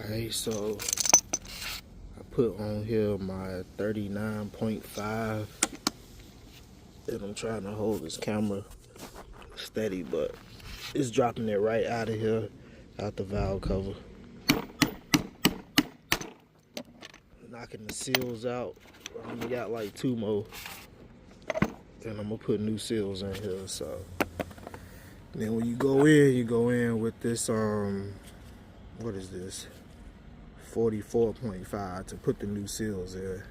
Alright, so I put on here my 39.5 and I'm trying to hold this camera steady, but it's dropping it right out of here, out the valve cover. Knocking the seals out. I only got like 2 more. And I'm gonna put new seals in here, so. Then when you go in with this, what is this? 44.5 to put the new seals in.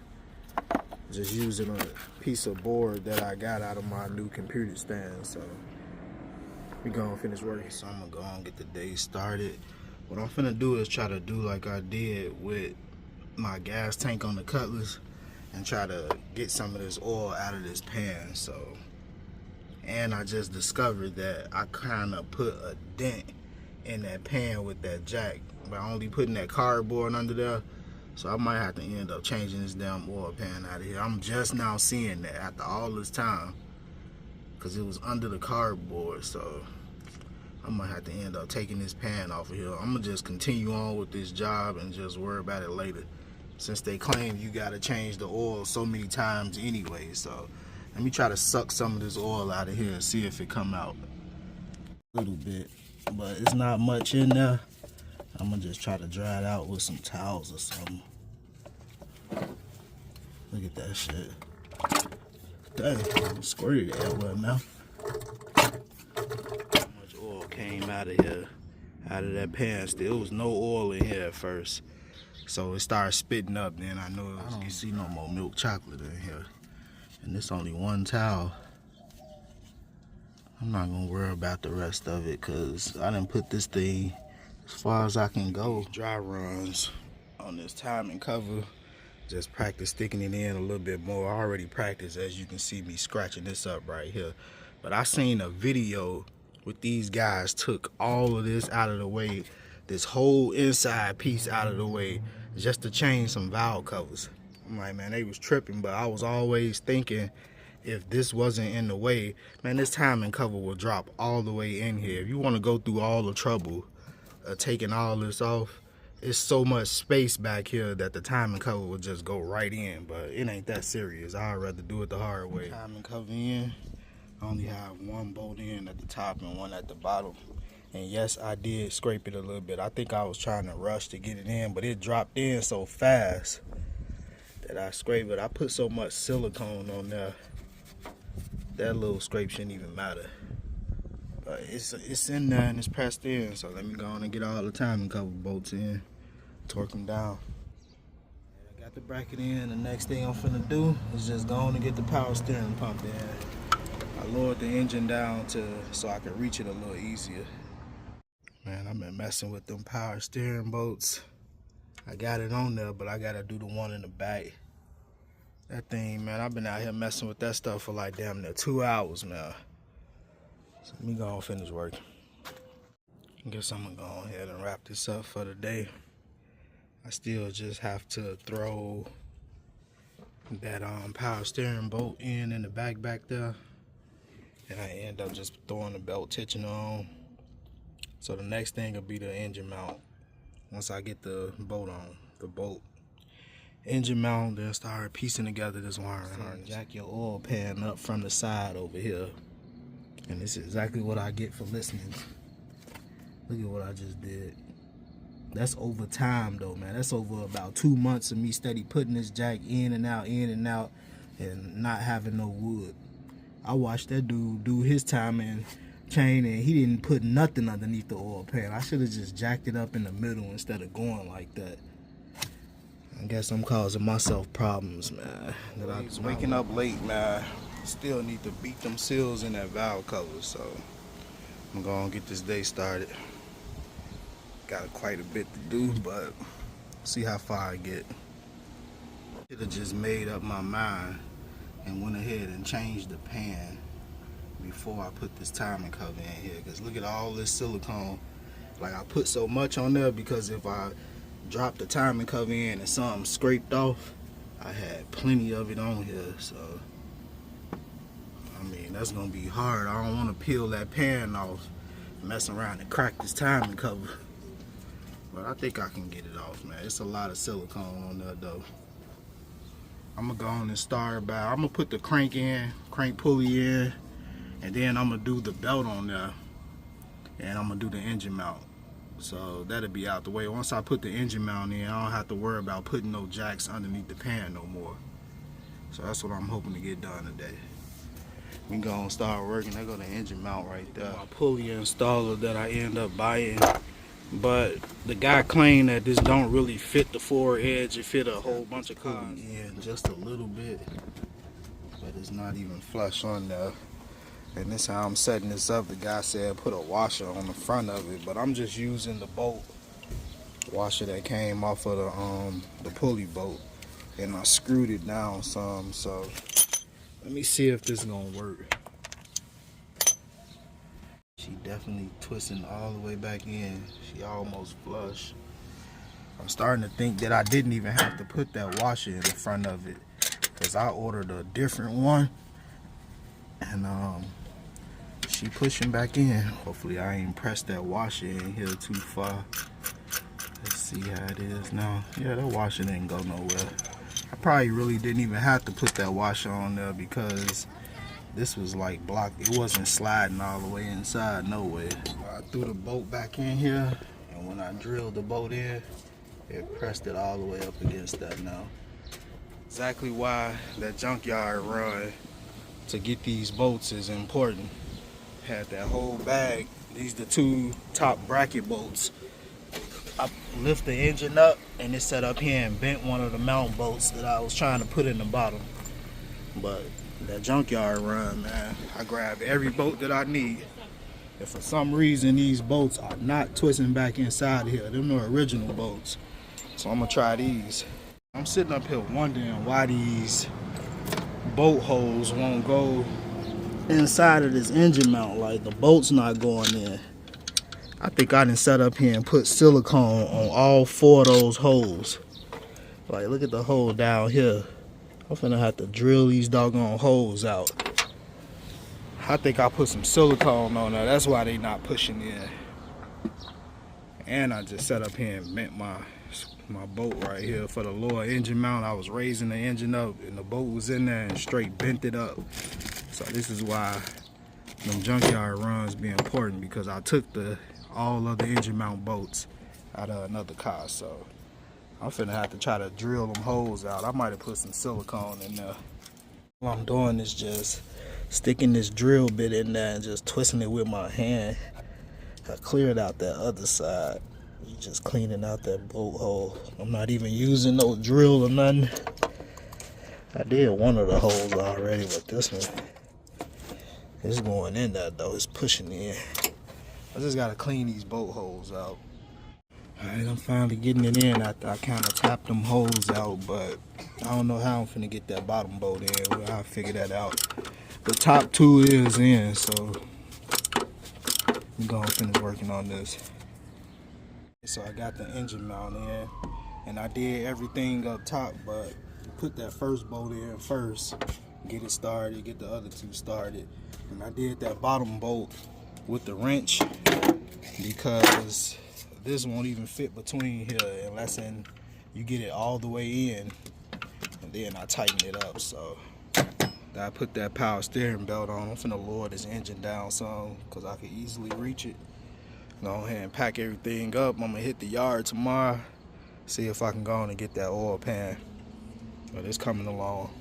Just using a piece of board that I got out of my new computer stand, so we gonna finish working. So I'm gonna go and get the day started. What I'm finna do is try to do like I did with my gas tank on the Cutlass and try to get some of this oil out of this pan. So, and I just discovered that I kind of put a dent in that pan with that jack by only putting that cardboard under there. So I might have to end up changing this damn oil pan out of here. I'm just now seeing that after all this time, because it was under the cardboard. So I might have to end up taking this pan off of here. I'm gonna just continue on with this job and just worry about it later, since they claim you gotta change the oil so many times anyway. So let me try to suck some of this oil out of here and see if it come out a little bit, but it's not much in there. I'm gonna just try to dry it out with some towels or something. Look at that shit. Dang, squirted that well now. How much oil came out of here, out of that pan? Still was no oil in here at first. So it started spitting up, then I know I don't see no more milk chocolate in here. And this only one towel. I'm not gonna worry about the rest of it, cause I didn't put this thing as far as I can go. Dry runs on this timing cover. Just practice sticking it in a little bit more. I already practiced, as you can see me scratching this up right here. But I seen a video with these guys took all of this out of the way, this whole inside piece out of the way, just to change some valve covers. I'm like, man, they was tripping, but I was always thinking, if this wasn't in the way, man, this timing cover will drop all the way in here. If you want to go through all the trouble of taking all this off, it's so much space back here that the timing cover will just go right in, but it ain't that serious. I'd rather do it the hard way. Timing cover in, I only have one bolt in at the top and one at the bottom. And yes, I did scrape it a little bit. I think I was trying to rush to get it in, but it dropped in so fast that I scraped it. I put so much silicone on there, that little scrape shouldn't even matter. But it's in there and it's pressed in, so let me go on and get all the timing cover bolts in, torque them down. I got the bracket in. The next thing I'm finna do is just go on and get the power steering pump in. I lowered the engine down so I can reach it a little easier. Man, I've been messing with them power steering bolts. I got it on there, but I gotta do the one in the back. That thing, man, I've been out here messing with that stuff for like damn near 2 hours now. So let me go and finish working. I guess I'm gonna go ahead and wrap this up for the day. I still just have to throw that power steering bolt in the back there. And I end up just throwing the belt tensioner on. So the next thing will be the engine mount. Once I get the bolt on, the bolt engine mount, then start piecing together this wiring harness. Jack your oil pan up from the side over here. And this is exactly what I get for listening. Look at what I just did. That's over time though, man. That's over about 2 months of me steady putting this jack in and out, and not having no wood. I watched that dude do his timing chain and he didn't put nothing underneath the oil pan. I should have just jacked it up in the middle instead of going like that. I guess I'm causing myself problems, man. That I was waking up late, man. Still need to beat them seals in that valve cover, so I'm gonna get this day started. Got quite a bit to do, but see how far I get. Should have just made up my mind and went ahead and changed the pan before I put this timing cover in here, because look at all this silicone. Like, I put so much on there because if I drop the timing cover in and something scraped off, I had plenty of it on here. So I mean, that's gonna be hard. I don't want to peel that pan off, mess around and crack this timing cover. But I think I can get it off, man. It's a lot of silicone on there though. I'm gonna go on and start by, I'm gonna put the crank pulley in, and then I'm gonna do the belt on there, and I'm gonna do the engine mount. So that'll be out the way. Once I put the engine mount in, I don't have to worry about putting no jacks underneath the pan no more. So that's what I'm hoping to get done today. We gonna start working. There go the engine mount right there. My pulley installer that I end up buying, but the guy claimed that this don't really fit the forward edge. It fit a whole bunch of cars in just a little bit, but it's not even flush on there. And this how I'm setting this up. The guy said put a washer on the front of it, but I'm just using the bolt washer that came off of the pulley bolt, and I screwed it down some. So let me see if this is gonna work. She definitely twisting all the way back in. She almost flush. I'm starting to think that I didn't even have to put that washer in the front of it, because I ordered a different one, and she pushing back in. Hopefully I ain't pressed that washer in here too far. Let's see how it is now. Yeah, that washer didn't go nowhere. I probably really didn't even have to put that washer on there, because this was like blocked. It wasn't sliding all the way inside, no way. I threw the bolt back in here, and when I drilled the bolt in, it pressed it all the way up against that now. Exactly why that junkyard run to get these bolts is important. Had that whole bag. These the two top bracket bolts. I lift the engine up, and it set up here and bent one of the mount bolts that I was trying to put in the bottom. But that junkyard run, man, I grabbed every bolt that I need. If for some reason these bolts are not twisting back inside here, them are original bolts. So I'm gonna try these. I'm sitting up here wondering why these bolt holes won't go inside of this engine mount. Like the bolt's not going in. I think I done set up here and put silicone on all 4 of those holes. Like, look at the hole down here. I'm finna have to drill these doggone holes out. I think I put some silicone on there. That's why they not pushing in. And I just set up here and bent my bolt right here for the lower engine mount. I was raising the engine up, and the bolt was in there and straight bent it up. So this is why them junkyard runs be important, because I took all of the engine mount bolts out of another car. So I'm finna have to try to drill them holes out. I might have put some silicone in there. All I'm doing is just sticking this drill bit in there and just twisting it with my hand. I cleared out that other side. Just cleaning out that bolt hole. I'm not even using no drill or nothing. I did one of the holes already, but this one is going in there though. It's pushing in. I just gotta clean these bolt holes out. Alright, I'm finally getting it in after I kind of tapped them holes out, but I don't know how I'm finna get that bottom bolt in. Well, I'll figure that out. The top 2 is in, so I'm gonna finish working on this. So I got the engine mount in, and I did everything up top, but put that first bolt in first, get it started, get the other 2 started. And I did that bottom bolt with the wrench, because this won't even fit between here unless you get it all the way in, and then I tighten it up. So I put that power steering belt on. I'm finna lower this engine down some, because I can easily reach it. Go ahead and pack everything up. I'm gonna hit the yard tomorrow, see if I can go on and get that oil pan. But it's coming along.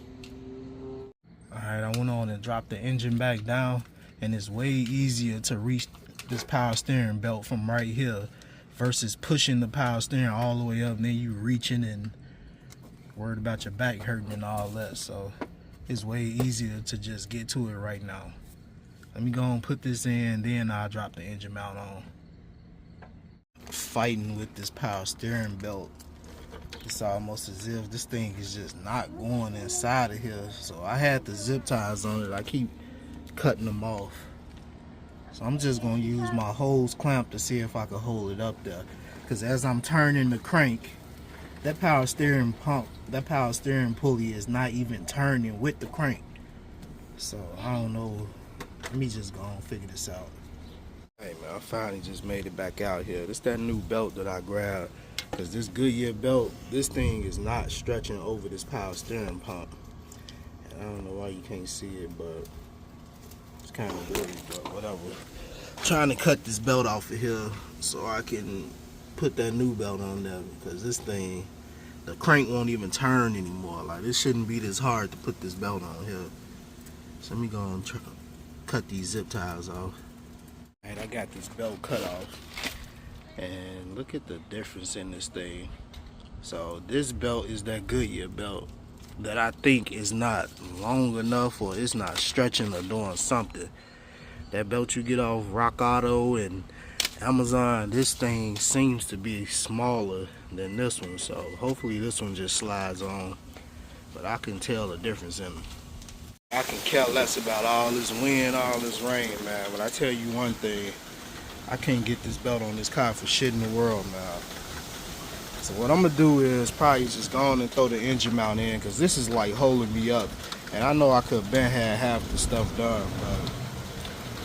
Alright, I went on and dropped the engine back down, and it's way easier to reach this power steering belt from right here versus pushing the power steering all the way up, and then you reaching and worried about your back hurting and all that. So it's way easier to just get to it right now. Let me go and put this in, then I'll drop the engine mount on. Fighting with this power steering belt. It's almost as if this thing is just not going inside of here. So I had the zip ties on it. I keep cutting them off. So I'm just gonna use my hose clamp to see if I can hold it up there. Because as I'm turning the crank, that power steering pulley is not even turning with the crank. So I don't know. Let me just go and figure this out. Hey man, I finally just made it back out here. This that new belt that I grabbed. Cause this Goodyear belt, this thing is not stretching over this power steering pump. And I don't know why you can't see it, but it's kind of weird, but whatever. Trying to cut this belt off of here so I can put that new belt on there, because this thing, the crank won't even turn anymore. Like, this shouldn't be this hard to put this belt on here. So let me go and cut these zip ties off. Alright, I got this belt cut off, and look at the difference in this thing. So this belt is that Goodyear belt that I think is not long enough, or it's not stretching or doing something. That belt you get off Rock Auto and Amazon, this thing seems to be smaller than this one, so hopefully this one just slides on, but I can tell the difference in them. I can care less about all this wind, all this rain, man, but I tell you one thing, I can't get this belt on this car for shit in the world, man. So what I'm gonna do is probably just go on and throw the engine mount in, because this is like holding me up, and I know I could have been had half the stuff done, but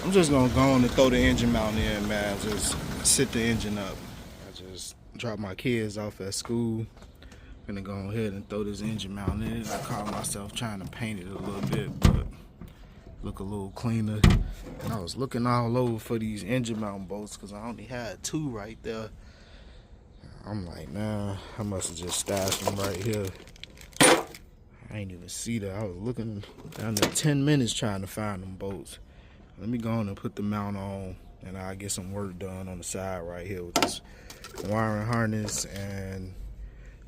I'm just gonna go on and throw the engine mount in, man. Just sit the engine up. I just dropped my kids off at school. Gonna go ahead and throw this engine mount in. I caught myself trying to paint it a little bit, but look a little cleaner. And I was looking all over for these engine mount bolts, because I only had 2 right there. I'm like, man, I must have just stashed them right here. I ain't even see that. I was looking down there 10 minutes trying to find them bolts. Let me go on and put the mount on, and I'll get some work done on the side right here with this wiring harness, and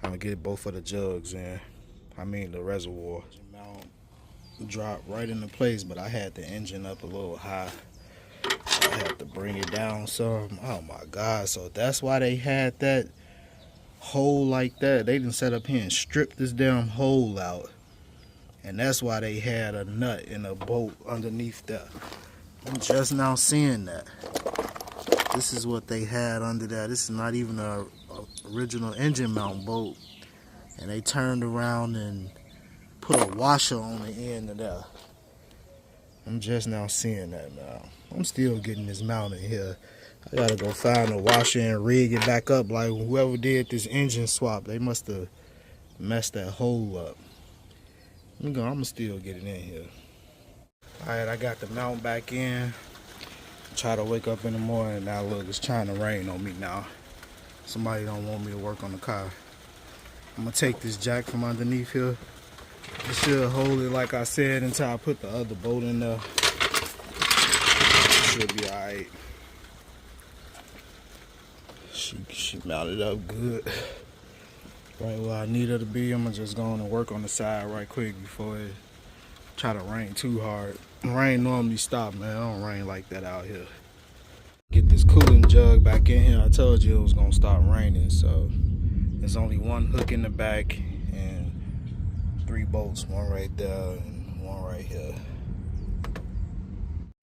I'm gonna get both of the jugs in. I mean the reservoir. The mount dropped right into place, but I had the engine up a little high. I had to bring it down some. Oh my God, so that's why they had that hole like that. They didn't set up here and strip this damn hole out. And that's why they had a nut and a bolt underneath that. I'm just now seeing that. This is what they had under there. This is not even a original engine mount bolt. And they turned around and put a washer on the end of that. I'm just now seeing that now. I'm still getting this mount in here. I gotta go find a washer and rig it back up. Like whoever did this engine swap, they must have messed that hole up. I'm gonna still get it in here. Alright, I got the mount back in. Try to wake up in the morning. Now look, it's trying to rain on me now. Somebody don't want me to work on the car. I'm gonna take this jack from underneath here. It should hold it like I said until I put the other bolt in there. It should be alright. She mounted up good. Right where I need her to be. I'm gonna just go on and work on the side right quick before it try to rain too hard. Rain normally stop, man. It don't rain like that out here. Get this cooling jug back in here. I told you it was gonna start raining, so there's only one hook in the back and 3 bolts, one right there and one right here.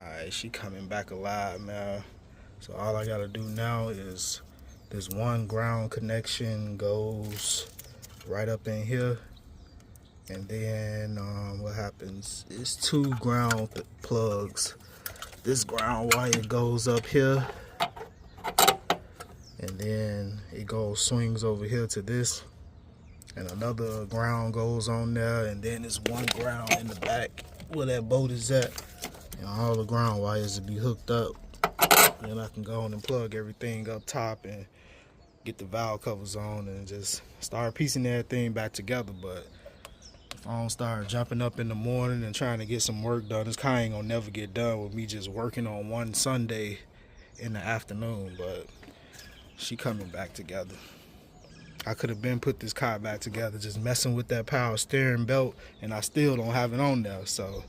Alright, she coming back alive, man. So all I gotta do now is this one ground connection goes right up in here, and then what happens is 2 ground plugs. This ground wire goes up here, and then it swings over here to this, and another ground goes on there, and then there's one ground in the back where that bolt is at, and all the ground wires will be hooked up. Then I can go on and plug everything up top and get the valve covers on and just start piecing everything back together. But if I don't start jumping up in the morning and trying to get some work done, this car ain't gonna never get done with me just working on one Sunday in the afternoon. But she coming back together. I could have been put this car back together just messing with that power steering belt, and I still don't have it on there. So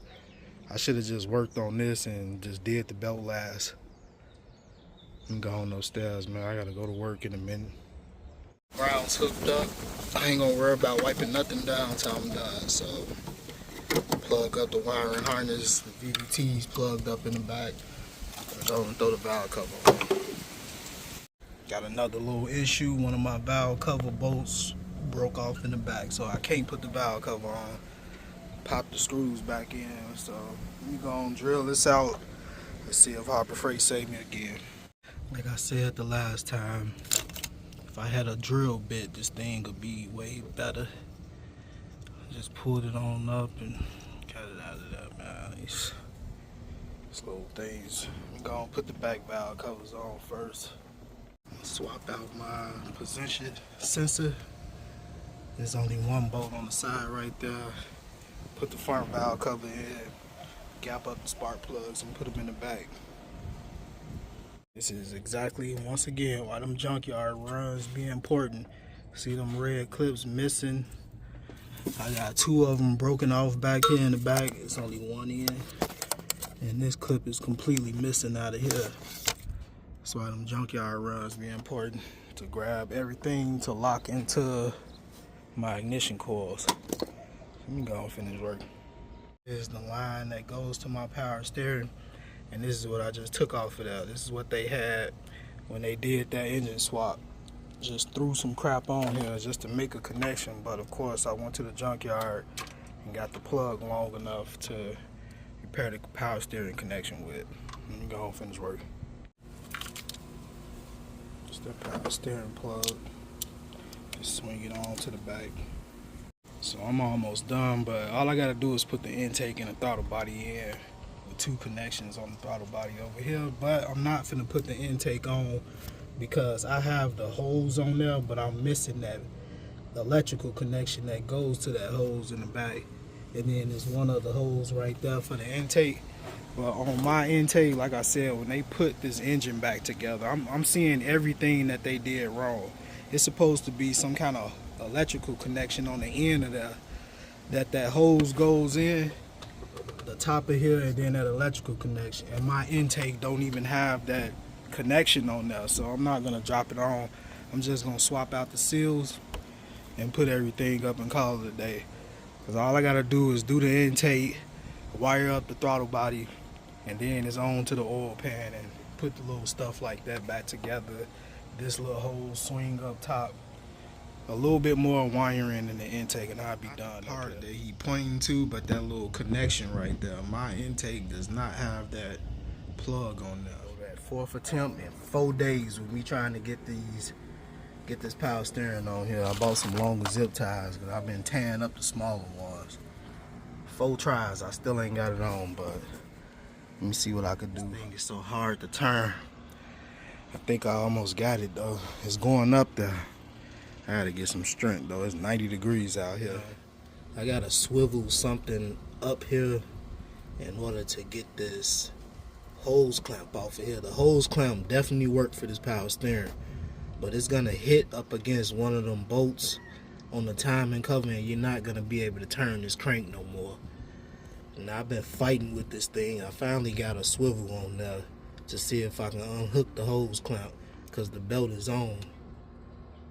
I should have just worked on this and just did the belt last. I'm going upstairs, man. I gotta go to work in a minute. Ground's hooked up. I ain't gonna worry about wiping nothing down until I'm done. So plug up the wiring harness. The VVT's plugged up in the back. Go and throw the valve cover on. Got another little issue. One of my valve cover bolts broke off in the back, so I can't put the valve cover on. Pop the screws back in. So let me go and drill this out. Let's see if Harbor Freight save me again. Like I said the last time, if I had a drill bit, this thing would be way better. Just pulled it on up and got it out of there, man. These little things. I'm gonna put the back valve covers on first. Swap out my position sensor. There's only one bolt on the side right there. Put the front valve cover in, gap up the spark plugs and put them in the back. This is exactly, once again, why them junkyard runs be important. See them red clips missing. I got two of them broken off back here in the back. It's only one in. And this clip is completely missing out of here. That's why them junkyard runs be important. To grab everything to lock into my ignition coils. Let me go and finish work. This is the line that goes to my power steering. And this is what I just took off of that. This is what they had when they did that engine swap. Just threw some crap on here just to make a connection. But of course I went to the junkyard and got the plug long enough to repair the power steering connection with. Let me go and finish work. Just the power steering plug. Just swing it on to the back. So I'm almost done, but all I gotta do is put the intake and the throttle body in. Two connections on the throttle body over here, but I'm not finna put the intake on because I have the hose on there, but I'm missing that electrical connection that goes to that hose in the back. And then there's one other hose right there for the intake. But on my intake, like I said, when they put this engine back together, I'm seeing everything that they did wrong. It's supposed to be some kind of electrical connection on the end of that hose goes in. The top of here and then that electrical connection, and my intake don't even have that connection on there, so I'm not gonna drop it on. I'm just gonna swap out the seals and put everything up and call it a day, because all I gotta do is do the intake, wire up the throttle body, and then it's on to the oil pan and put the little stuff like that back together. This little hose swing up top, a little bit more wiring in the intake, and I'll be done. Part that he pointing to, but that little connection right there, my intake does not have that plug on there. So that fourth attempt in 4 days with me trying to get this power steering on here. I bought some longer zip ties because I've been tearing up the smaller ones. 4 tries, I still ain't got it on, but let me see what I could do. This thing is so hard to turn. I think I almost got it though. It's going up there. I gotta get some strength though. It's 90 degrees out here. I gotta swivel something up here in order to get this hose clamp off of here. The hose clamp definitely worked for this power steering, but it's gonna hit up against one of them bolts on the timing cover and you're not gonna be able to turn this crank no more. And I've been fighting with this thing. I finally got a swivel on there to see if I can unhook the hose clamp because the belt is on.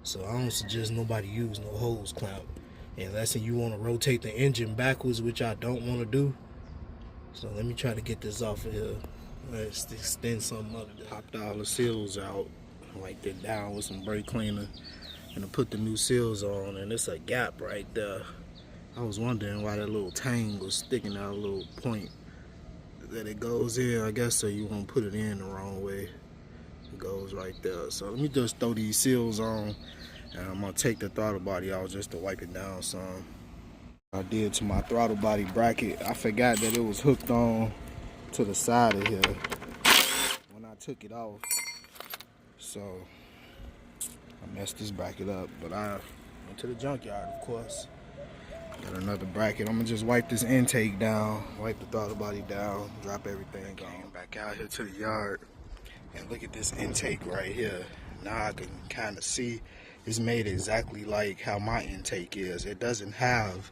So I don't suggest nobody use no hose clamp unless you want to rotate the engine backwards, which I don't want to do. So let me try to get this off of here. Let's extend something up. Popped all the seals out, wiped it down with some brake cleaner, and I put the new seals on, and it's a gap right there. I was wondering why that little tang was sticking out, a little point that it goes in. I guess so you won't put it in the wrong way. It goes right there. So let me just throw these seals on, and I'm gonna take the throttle body out just to wipe it down some. I did to my throttle body bracket. I forgot that it was hooked on to the side of here when I took it off. So I messed this bracket up, but I went to the junkyard, of course. Got another bracket. I'm gonna just wipe this intake down, wipe the throttle body down, drop everything. Came back out here to the yard. And look at this intake right here. Now I can kind of see it's made exactly like how my intake is. It doesn't have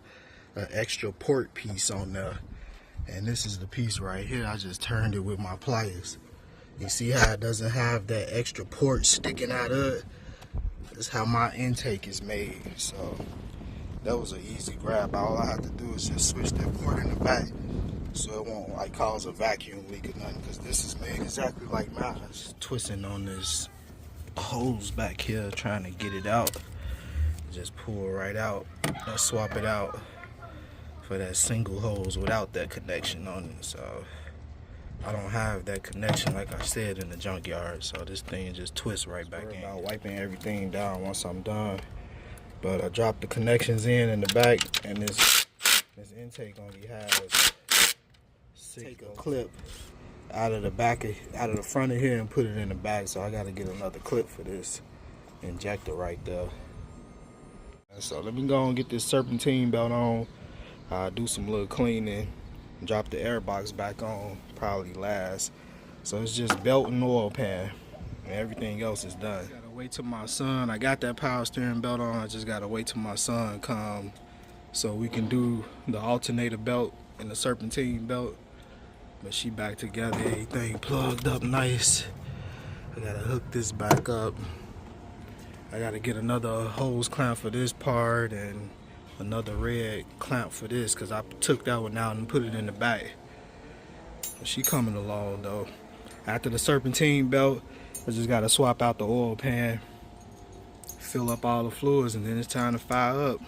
an extra port piece on there. And this is the piece right here. I just turned it with my pliers. You see how it doesn't have that extra port sticking out of it? That's how my intake is made. So that was an easy grab. All I have to do is just switch that port in the back, so it won't like cause a vacuum leak or nothing, because this is made exactly like mine. Just twisting on this hose back here, trying to get it out. Just pull right out and swap it out for that single hose without that connection on it. So I don't have that connection like I said in the junkyard, so this thing just twists right back in. About wiping everything down once I'm done, but I dropped the connections in the back, and this intake only has take a clip out of the front of here and put it in the back, so I got to get another clip for this injector right there. So let me go and get this serpentine belt on, do some little cleaning, drop the air box back on, probably last. So it's just belt and oil pan, and everything else is done. Gotta wait till my son, I got that power steering belt on, I just gotta wait till my son come so we can do the alternator belt and the serpentine belt. But she back together, everything plugged up nice. I gotta hook this back up. I gotta get another hose clamp for this part and another red clamp for this, because I took that one out and put it in the back. But she coming along though. After the serpentine belt, I just gotta swap out the oil pan, fill up all the fluids, and then it's time to fire up.